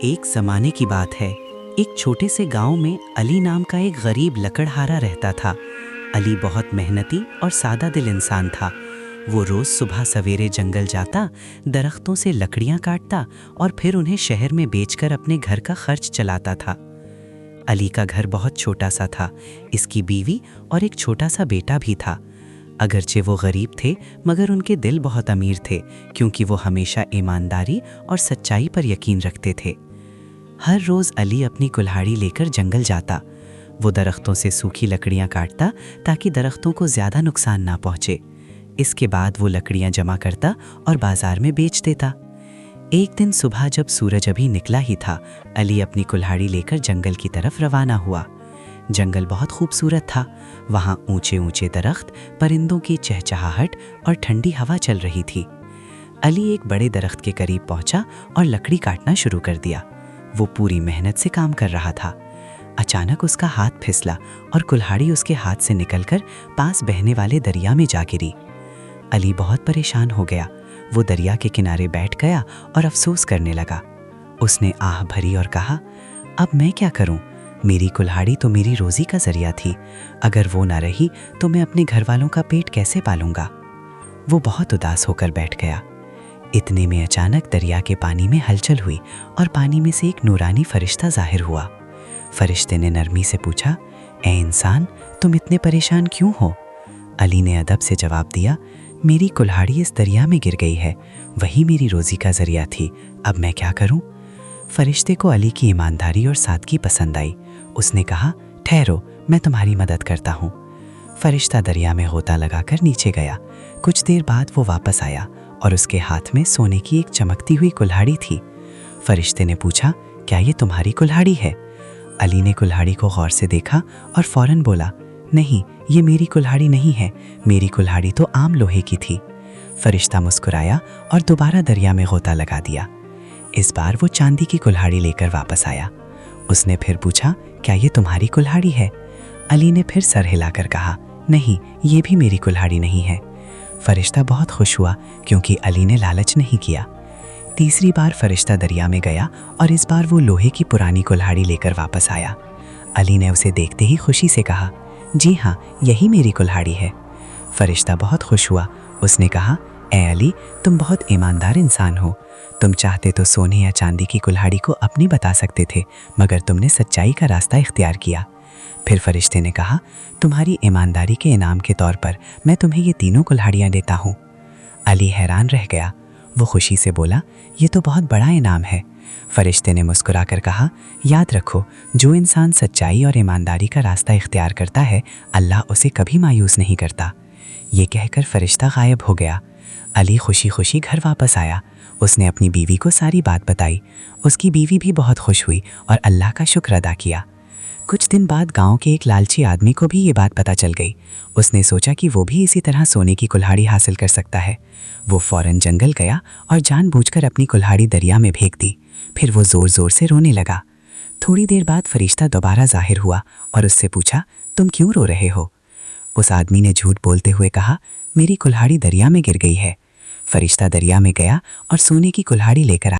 ایک زمانے کی بات ہے، ایک چھوٹے سے گاؤں میں علی نام کا ایک غریب لکڑہارا رہتا تھا۔ علی بہت محنتی اور سادہ دل انسان تھا۔ وہ روز صبح سویرے جنگل جاتا، درختوں سے لکڑیاں کاٹتا اور پھر انہیں شہر میں بیچ کر اپنے گھر کا خرچ چلاتا تھا۔ علی کا گھر بہت چھوٹا سا تھا، اس کی بیوی اور ایک چھوٹا سا بیٹا بھی تھا۔ اگرچہ وہ غریب تھے مگر ان کے دل بہت امیر تھے، کیونکہ وہ ہمیشہ ایمانداری اور سچائی پر یقین رکھتے تھے۔ ہر روز علی اپنی کلہاڑی لے کر جنگل جاتا۔ وہ درختوں سے سوکھی لکڑیاں کاٹتا تاکہ درختوں کو زیادہ نقصان نہ پہنچے۔ اس کے بعد وہ لکڑیاں جمع کرتا اور بازار میں بیچ دیتا۔ ایک دن صبح جب سورج ابھی نکلا ہی تھا، علی اپنی کلہاڑی لے کر جنگل کی طرف روانہ ہوا۔ جنگل بہت خوبصورت تھا، وہاں اونچے اونچے درخت، پرندوں کی چہچہاہٹ اور ٹھنڈی ہوا چل رہی تھی۔ علی ایک بڑے درخت کے قریب پہنچا اور لکڑی کاٹنا شروع کر دیا۔ وہ پوری محنت سے کام کر رہا تھا۔ اچانک اس کا ہاتھ پھسلا اور کلہاڑی اس کے ہاتھ سے نکل کر پاس بہنے والے دریا میں جا گری۔ علی بہت پریشان ہو گیا۔ وہ دریا کے کنارے بیٹھ گیا اور افسوس کرنے لگا۔ اس نے آہ بھری اور کہا، اب میں کیا کروں؟ میری کلہاڑی تو میری روزی کا ذریعہ تھی، اگر وہ نہ رہی تو میں اپنے گھر والوں کا پیٹ کیسے پالوں گا؟ وہ بہت اداس ہو کر بیٹھ گیا۔ اتنے میں اچانک دریا کے پانی میں ہلچل ہوئی اور پانی میں سے ایک نورانی فرشتہ ظاہر ہوا۔ فرشتے نے نرمی سے پوچھا، اے انسان، تم اتنے پریشان کیوں ہو؟ علی نے ادب سے جواب دیا، میری کلہاڑی اس دریا میں گر گئی ہے، وہی میری روزی کا ذریعہ تھی، اب میں کیا کروں؟ فرشتے کو علی کی ایمانداری اور سادگی پسند آئی۔ اس نے کہا، ٹھہرو، میں تمہاری مدد کرتا ہوں۔ فرشتہ دریا میں غوطہ لگا کر نیچے گیا۔ کچھ دیر بعد وہ واپس آیا اور اس کے ہاتھ میں سونے کی ایک چمکتی ہوئی کلہاڑی تھی۔ فرشتے نے پوچھا، کیا یہ تمہاری کلہاڑی ہے؟ علی نے کلہاڑی کو غور سے دیکھا اور فوراً بولا، نہیں، یہ میری کلہاڑی نہیں ہے، میری کلہاڑی تو عام لوہے کی تھی۔ فرشتہ مسکرایا اور دوبارہ دریا میں غوطہ لگا دیا۔ اس بار وہ چاندی کی کلہاڑی لے کر واپس آیا۔ اس نے پھر پوچھا، کیا یہ تمہاری کلہاڑی ہے؟ علی نے پھر سر ہلا کر کہا، نہیں، یہ بھی میری کلہاڑی نہیں ہے۔ فرشتہ بہت خوش ہوا کیونکہ علی نے لالچ نہیں کیا۔ تیسری بار فرشتہ دریا میں گیا اور اس بار وہ لوہے کی پرانی کلہاڑی لے کر واپس آیا۔ علی نے اسے دیکھتے ہی خوشی سے کہا، جی ہاں، یہی میری کلہاڑی ہے۔ فرشتہ بہت خوش ہوا۔ اس نے کہا، اے علی، تم بہت ایماندار انسان ہو۔ تم چاہتے تو سونے یا چاندی کی کلہاڑی کو اپنی بتا سکتے تھے، مگر تم نے سچائی کا راستہ اختیار کیا۔ پھر فرشتے نے کہا، تمہاری ایمانداری کے انعام کے طور پر میں تمہیں یہ تینوں کلہاڑیاں دیتا ہوں۔ علی حیران رہ گیا۔ وہ خوشی سے بولا، یہ تو بہت بڑا انعام ہے۔ فرشتے نے مسکرا کر کہا، یاد رکھو، جو انسان سچائی اور ایمانداری کا راستہ اختیار کرتا ہے، اللہ اسے کبھی مایوس نہیں کرتا۔ یہ کہہ کر فرشتہ غائب ہو گیا۔ علی خوشی خوشی گھر واپس آیا۔ اس نے اپنی بیوی کو ساری بات بتائی۔ اس کی بیوی بھی بہت خوش ہوئی اور اللہ کا شکر ادا کیا۔ کچھ دن بعد گاؤں کے ایک لالچی آدمی کو بھی یہ بات پتہ چل گئی۔ اس نے سوچا کہ وہ بھی اسی طرح سونے کی کلہاڑی حاصل کر سکتا ہے۔ وہ فوراً جنگل گیا اور جان بوجھ کر اپنی کلہاڑی دریا میں پھینک دی۔ پھر وہ زور زور سے رونے لگا۔ تھوڑی دیر بعد فرشتہ دوبارہ ظاہر ہوا اور اس سے پوچھا، تم کیوں رو رہے ہو؟ اس آدمی نے جھوٹ بولتے ہوئے کہا، میری کلہاڑی دریا میں گر گئی ہے۔ فرشتہ دریا میں گیا اور سونے کی کلہاڑی لے کر